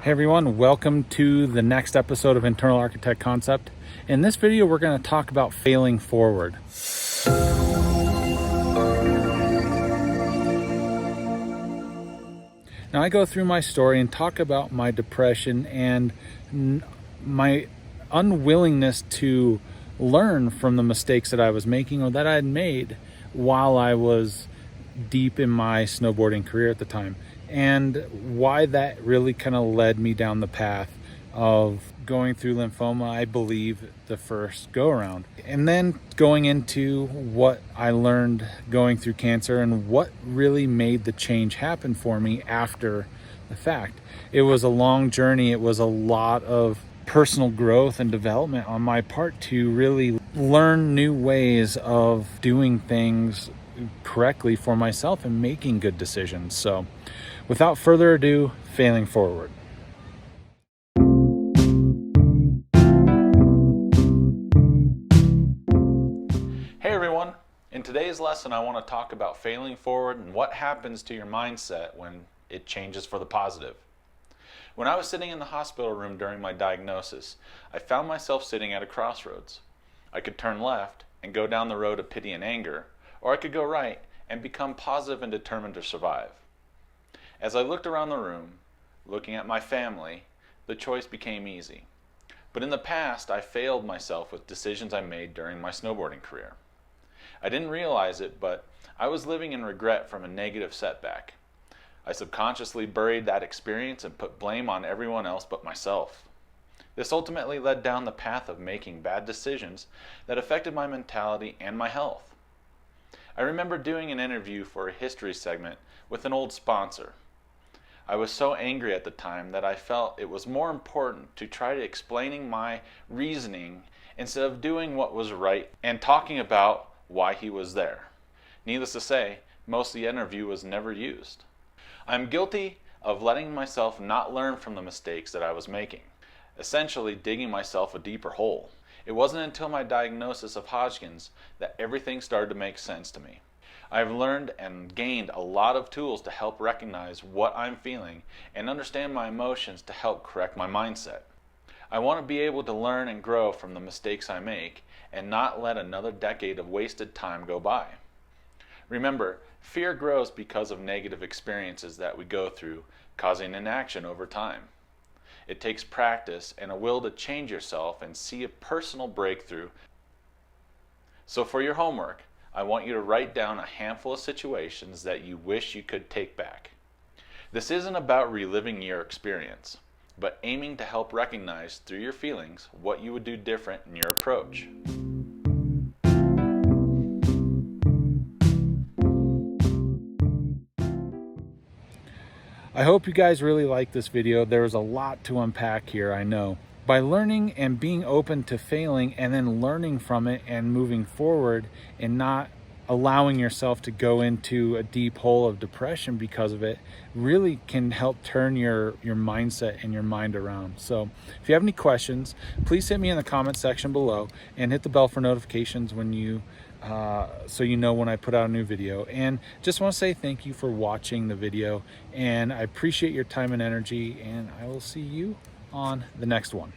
Hey everyone, welcome to the next episode of Internal Architect Concept. In this video, we're going to talk about failing forward. Now, I go through my story and talk about my depression and my unwillingness to learn from the mistakes that I was making or that I had made while I was deep in my snowboarding career at the time, and why that really kind of led me down the path of going through lymphoma, I believe, the first go around, and then going into what I learned going through cancer and what really made the change happen for me after the fact. It was a long journey. It was a lot of personal growth and development on my part to really learn new ways of doing things correctly for myself and making good decisions. So without further ado, failing forward. Hey everyone, in today's lesson I want to talk about failing forward and what happens to your mindset when it changes for the positive. When I was sitting in the hospital room during my diagnosis, I found myself sitting at a crossroads. I could turn left and go down the road of pity and anger, or I could go right and become positive and determined to survive. As I looked around the room, looking at my family, the choice became easy. But in the past, I failed myself with decisions I made during my snowboarding career. I didn't realize it, but I was living in regret from a negative setback. I subconsciously buried that experience and put blame on everyone else but myself. This ultimately led down the path of making bad decisions that affected my mentality and my health. I remember doing an interview for a history segment with an old sponsor. I was so angry at the time that I felt it was more important to try to explaining my reasoning instead of doing what was right and talking about why he was there. Needless to say, most of the interview was never used. I'm guilty of letting myself not learn from the mistakes that I was making, essentially digging myself a deeper hole. It wasn't until my diagnosis of Hodgkin's that everything started to make sense to me. I've learned and gained a lot of tools to help recognize what I'm feeling and understand my emotions to help correct my mindset. I want to be able to learn and grow from the mistakes I make and not let another decade of wasted time go by. Remember, fear grows because of negative experiences that we go through, causing inaction over time. It takes practice and a will to change yourself and see a personal breakthrough. So for your homework, I want you to write down a handful of situations that you wish you could take back. This isn't about reliving your experience, but aiming to help recognize through your feelings what you would do different in your approach. I hope you guys really like this video. There's a lot to unpack here, I know. By learning and being open to failing and then learning from it and moving forward and not allowing yourself to go into a deep hole of depression because of it really can help turn your mindset and your mind around. So if you have any questions, please hit me in the comment section below and hit the bell for notifications when you so you know when I put out a new video. And just want to say thank you for watching the video, and I appreciate your time and energy, and I will see you on the next one.